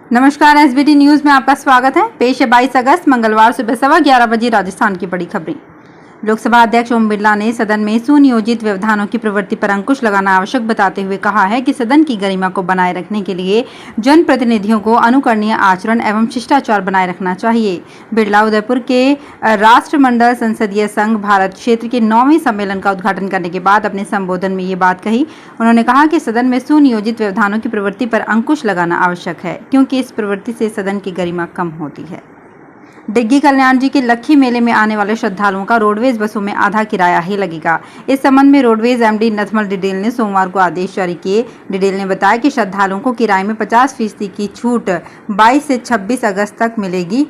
नमस्कार, SBT news में आपका स्वागत है। पेश है 22 अगस्त मंगलवार सुबह 11:15 बजे राजस्थान की बड़ी खबरें। लोकसभा अध्यक्ष ओम बिरला ने सदन में सुनियोजित व्यवधानों की प्रवृत्ति पर अंकुश लगाना आवश्यक बताते हुए कहा है कि सदन की गरिमा को बनाए रखने के लिए जनप्रतिनिधियों को अनुकरणीय आचरण एवं शिष्टाचार बनाए रखना चाहिए। बिरला उदयपुर के राष्ट्रमंडल संसदीय संघ भारत क्षेत्र के 9वें सम्मेलन का उद्घाटन करने के बाद अपने संबोधन में ये बात कही। उन्होंने कहा कि सदन में सुनियोजित व्यवधानों की प्रवृत्ति पर अंकुश लगाना आवश्यक है, क्योंकि इस प्रवृत्ति से सदन की गरिमा कम होती है। डिग्गी कल्याण जी के लक्खी मेले में आने वाले श्रद्धालुओं का रोडवेज बसों में आधा किराया ही लगेगा। इस संबंध में रोडवेज एमडी नथमल डिडेल ने सोमवार को आदेश जारी किए। डिडेल ने बताया कि श्रद्धालुओं को किराए में 50% की छूट 22 से 26 अगस्त तक मिलेगी।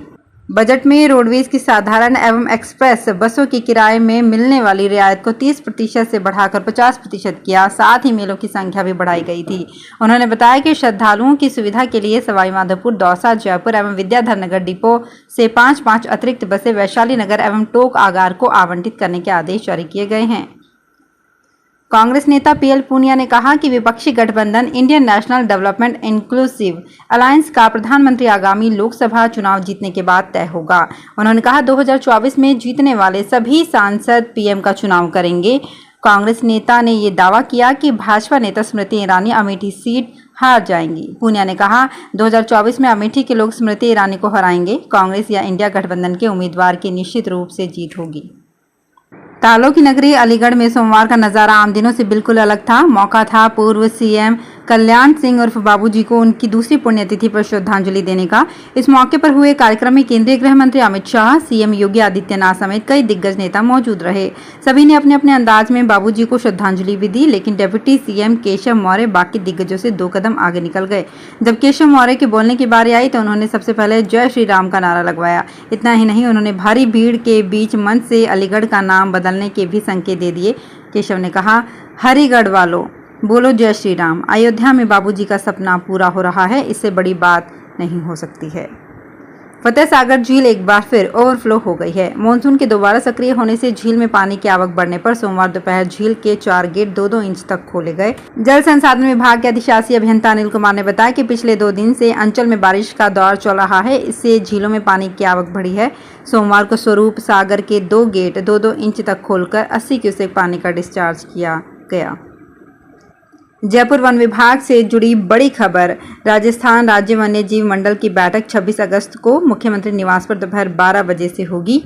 बजट में रोडवेज की साधारण एवं एक्सप्रेस बसों की किराए में मिलने वाली रियायत को 30% से बढ़ाकर 50% किया। साथ ही मेलों की संख्या भी बढ़ाई गई थी। उन्होंने बताया कि श्रद्धालुओं की सुविधा के लिए सवाईमाधोपुर, दौसा, जयपुर एवं विद्याधर नगर डिपो से 5-5 अतिरिक्त बसें वैशाली नगर एवं टोक आगार को आवंटित करने के आदेश जारी किए गए हैं। कांग्रेस नेता पीएल पूनिया ने कहा कि विपक्षी गठबंधन Indian national development inclusive alliance का प्रधानमंत्री आगामी लोकसभा चुनाव जीतने के बाद तय होगा। उन्होंने कहा 2024 में जीतने वाले सभी सांसद पीएम का चुनाव करेंगे। कांग्रेस नेता ने ये दावा किया कि भाजपा नेता स्मृति ईरानी अमेठी सीट हार जाएंगी। पूनिया ने कहा 2024 में अमेठी के लोग स्मृति ईरानी को हराएंगे। कांग्रेस या इंडिया गठबंधन के उम्मीदवार की निश्चित रूप से जीत होगी। तालों की नगरी अलीगढ़ में सोमवार का नजारा आम दिनों से बिल्कुल अलग था। मौका था पूर्व सीएम कल्याण सिंह उर्फ बाबूजी को उनकी दूसरी पुण्यतिथि पर श्रद्धांजलि देने का। इस मौके पर हुए कार्यक्रम में केंद्रीय गृह मंत्री अमित शाह, सीएम योगी आदित्यनाथ समेत कई दिग्गज नेता मौजूद रहे। सभी ने अपने अपने अंदाज में बाबूजी को श्रद्धांजलि भी दी, लेकिन डिप्टी सीएम केशव मौर्य बाकी दिग्गजों से 2 कदम आगे निकल गए। जब केशव मौर्य के बोलने की बारी आई तो उन्होंने सबसे पहले जय श्री राम का नारा लगवाया। इतना ही नहीं, उन्होंने भारी भीड़ के बीच मंच से अलीगढ़ का नाम बदलने के भी संकेत दे दिए। केशव ने कहा, हरिगढ़ वालों बोलो जय श्री राम। अयोध्या में बाबूजी का सपना पूरा हो रहा है, इससे बड़ी बात नहीं हो सकती है। फतेह सागर झील एक बार फिर ओवरफ्लो हो गई है। मानसून के दोबारा सक्रिय होने से झील में पानी की आवक बढ़ने पर सोमवार दोपहर झील के 4 गेट 2-2 इंच तक खोले गए। जल संसाधन विभाग के अधिशासी अभियंता अनिल कुमार ने बताया कि पिछले 2 दिन से अंचल में बारिश का दौर चल रहा है, इससे झीलों में पानी की आवक बढ़ी है। सोमवार को स्वरूप सागर के 2 गेट 2-2 इंच तक खोलकर 80 क्यूसेक पानी का डिस्चार्ज किया गया। जयपुर वन विभाग से जुड़ी बड़ी खबर। राजस्थान राज्य वन्य जीव मंडल की बैठक 26 अगस्त को मुख्यमंत्री निवास पर दोपहर 12 बजे से होगी।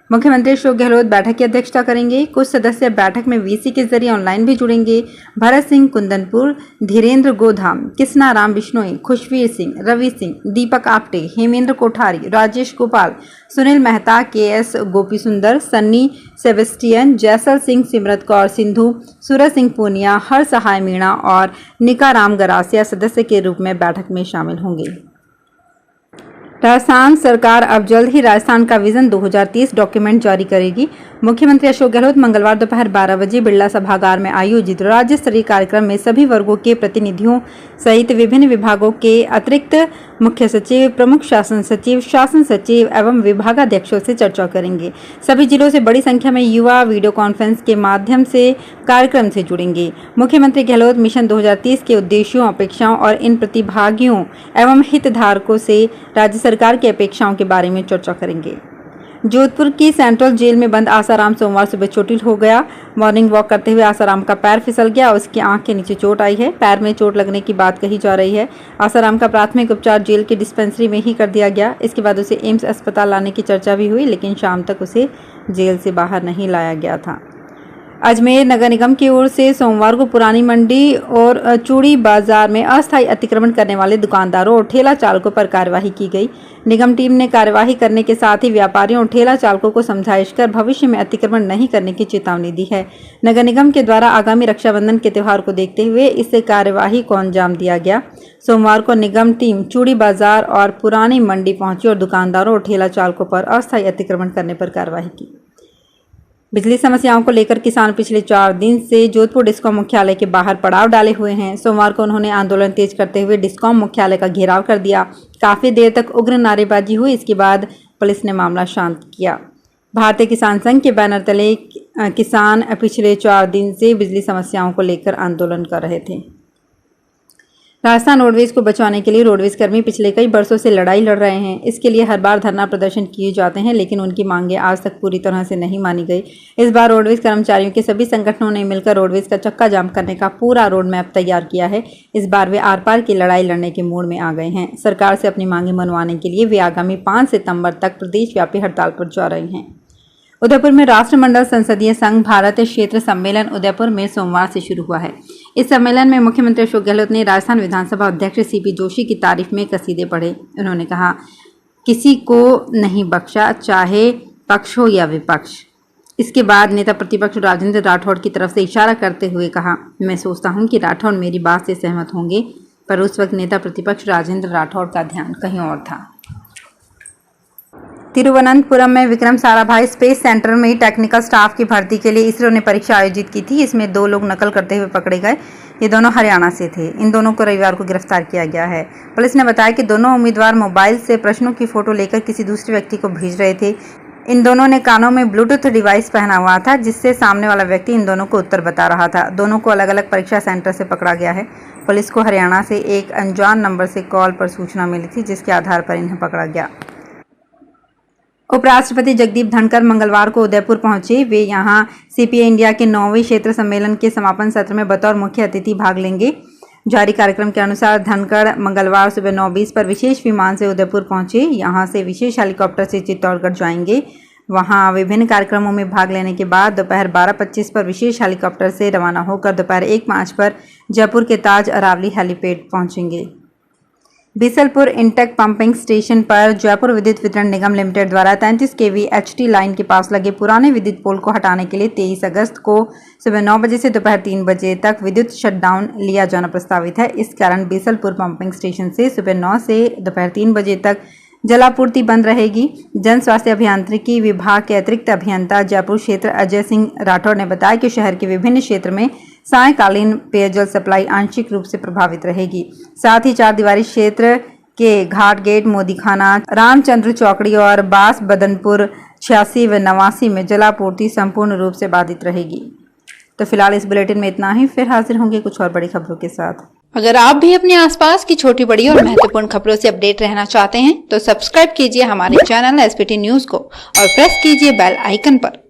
मुख्यमंत्री अशोक गहलोत बैठक की अध्यक्षता करेंगे। कुछ सदस्य बैठक में वीसी के जरिए ऑनलाइन भी जुड़ेंगे। भरत सिंह कुंदनपुर, धीरेन्द्र गोधाम, किसना राम बिश्नोई, खुशवीर सिंह, रवि सिंह, दीपक आपटे, हेमेंद्र कोठारी, राजेश गोपाल, सुनील मेहता, केएस गोपी सुंदर, सन्नी सेबेस्टियन, जैसल सिंह, सिमरत कौर सिंधु, सूरज सिंह पूनिया, हर सहाय मीणा और निकाराम गरासिया सदस्य के रूप में बैठक में शामिल होंगे। राजस्थान सरकार अब जल्द ही राजस्थान का विजन 2030 डॉक्यूमेंट जारी करेगी। मुख्यमंत्री अशोक गहलोत मंगलवार दोपहर 12 बजे बिरला सभागार में आयोजित राज्य स्तरीय कार्यक्रम में सभी वर्गों के प्रतिनिधियों सहित विभिन्न विभागों के अतिरिक्त मुख्य सचिव, प्रमुख शासन सचिव, शासन सचिव एवं विभागाध्यक्षों से चर्चा करेंगे। सभी जिलों से बड़ी संख्या में युवा वीडियो कॉन्फ्रेंस के माध्यम से कार्यक्रम से जुड़ेंगे। मुख्यमंत्री गहलोत मिशन 2030 के उद्देश्यों, अपेक्षाओं और इन प्रतिभागियों एवं हितधारकों से राज्य सरकार की अपेक्षाओं के बारे में चर्चा करेंगे। जोधपुर की सेंट्रल जेल में बंद आसाराम सोमवार सुबह चोटिल हो गया। मॉर्निंग वॉक करते हुए आसाराम का पैर फिसल गया, उसकी आंख के नीचे चोट आई है। पैर में चोट लगने की बात कही जा रही है। आसाराम का प्राथमिक उपचार जेल की डिस्पेंसरी में ही कर दिया गया। इसके बाद उसे एम्स अस्पताल लाने की चर्चा भी हुई, लेकिन शाम तक उसे जेल से बाहर नहीं लाया गया था। अजमेर नगर निगम की ओर से सोमवार को पुरानी मंडी और चूड़ी बाजार में अस्थायी अतिक्रमण करने वाले दुकानदारों और ठेला चालकों पर कार्यवाही की गई। निगम टीम ने कार्यवाही करने के साथ ही व्यापारियों और ठेला चालकों को समझाइश कर भविष्य में अतिक्रमण नहीं करने की चेतावनी दी है। नगर निगम के द्वारा आगामी रक्षाबंधन के त्यौहार को देखते हुए इससे कार्यवाही को अंजाम दिया गया। सोमवार को निगम टीम चूड़ी बाजार और पुरानी मंडी पहुंची और दुकानदारों और ठेला चालकों पर अस्थायी अतिक्रमण करने पर कार्यवाही की। बिजली समस्याओं को लेकर किसान पिछले 4 दिन से जोधपुर डिस्कॉम मुख्यालय के बाहर पड़ाव डाले हुए हैं। सोमवार को उन्होंने आंदोलन तेज करते हुए डिस्कॉम मुख्यालय का घेराव कर दिया। काफी देर तक उग्र नारेबाजी हुई, इसके बाद पुलिस ने मामला शांत किया। भारतीय किसान संघ के बैनर तले किसान पिछले 4 दिन से बिजली समस्याओं को लेकर आंदोलन कर रहे थे। राजस्थान रोडवेज को बचाने के लिए रोडवेज कर्मी पिछले कई वर्षों से लड़ाई लड़ रहे हैं। इसके लिए हर बार धरना प्रदर्शन किए जाते हैं, लेकिन उनकी मांगें आज तक पूरी तरह से नहीं मानी गई। इस बार रोडवेज कर्मचारियों के सभी संगठनों ने मिलकर रोडवेज का चक्का जाम करने का पूरा रोड मैप तैयार किया है। इस बार वे आर पार की लड़ाई लड़ने के मूड में आ गए हैं। सरकार से अपनी मांगें मनवाने के लिए वे आगामी 5 सितंबर तक प्रदेशव्यापी हड़ताल पर जा रहे हैं। उदयपुर में राष्ट्रमंडल संसदीय संघ भारत क्षेत्र सम्मेलन उदयपुर में सोमवार से शुरू हुआ है। इस सम्मेलन में मुख्यमंत्री अशोक गहलोत ने राजस्थान विधानसभा अध्यक्ष सीपी जोशी की तारीफ में कसीदे पढ़े। उन्होंने कहा, किसी को नहीं बख्शा, चाहे पक्ष हो या विपक्ष। इसके बाद नेता प्रतिपक्ष राजेंद्र राठौड़ की तरफ से इशारा करते हुए कहा, मैं सोचता हूं कि राठौड़ मेरी बात से सहमत होंगे, पर उस वक्त नेता प्रतिपक्ष राजेंद्र राठौड़ का ध्यान कहीं और था। तिरुवनंतपुरम में विक्रम साराभाई स्पेस सेंटर में टेक्निकल स्टाफ की भर्ती के लिए इसरो ने परीक्षा आयोजित की थी। इसमें 2 लोग नकल करते हुए पकड़े गए। ये दोनों हरियाणा से थे। इन दोनों को रविवार को गिरफ्तार किया गया है। पुलिस ने बताया कि दोनों उम्मीदवार मोबाइल से प्रश्नों की फोटो लेकर किसी दूसरे व्यक्ति को भेज रहे थे। इन दोनों ने कानों में ब्लूटूथ डिवाइस पहना हुआ था, जिससे सामने वाला व्यक्ति इन दोनों को उत्तर बता रहा था। दोनों को अलग अलग परीक्षा सेंटर से पकड़ा गया है। पुलिस को हरियाणा से एक अनजान नंबर से कॉल पर सूचना मिली थी, जिसके आधार पर इन्हें पकड़ा गया। उपराष्ट्रपति जगदीप धनखड़ मंगलवार को उदयपुर पहुंचे। वे यहां सीपीआई इंडिया के 9वें क्षेत्र सम्मेलन के समापन सत्र में बतौर मुख्य अतिथि भाग लेंगे। जारी कार्यक्रम के अनुसार धनखड़ मंगलवार सुबह 9:20 पर विशेष विमान से उदयपुर पहुंचे। यहां से विशेष हेलीकॉप्टर से चित्तौड़गढ़ जाएंगे। वहां विभिन्न कार्यक्रमों में भाग लेने के बाद दोपहर 12:25 पर विशेष हेलीकॉप्टर से रवाना होकर दोपहर 1:05 पर जयपुर के ताज अरावली हेलीपैड पहुंचेंगे। बीसलपुर इंटेक पंपिंग स्टेशन पर जयपुर विद्युत वितरण निगम लिमिटेड द्वारा 33 kV HT लाइन के पास लगे पुराने विद्युत पोल को हटाने के लिए 23 अगस्त को सुबह 9 बजे से दोपहर 3 बजे तक विद्युत शटडाउन लिया जाना प्रस्तावित है। इस कारण बीसलपुर पंपिंग स्टेशन से सुबह 9 से दोपहर 3 बजे तक जलापूर्ति बंद रहेगी। जन स्वास्थ्य अभियांत्रिकी विभाग के अतिरिक्त अभियंता जयपुर क्षेत्र अजय सिंह राठौड़ ने बताया कि शहर के विभिन्न क्षेत्र में सायंकालीन पेयजल सप्लाई आंशिक रूप से प्रभावित रहेगी। साथ ही 4 दीवारी क्षेत्र के घाट गेट, मोदी खाना, रामचंद्र चौकड़ी और बास बदनपुर 86 व 89 में जलापूर्ति संपूर्ण रूप से बाधित रहेगी। तो फिलहाल इस बुलेटिन में इतना ही। फिर हाजिर होंगे कुछ और बड़ी खबरों के साथ। अगर आप भी अपने आसपास की छोटी बड़ी और महत्वपूर्ण खबरों से अपडेट रहना चाहते हैं तो सब्सक्राइब कीजिए हमारे चैनल SPT न्यूज को और प्रेस कीजिए बेल आइकन पर।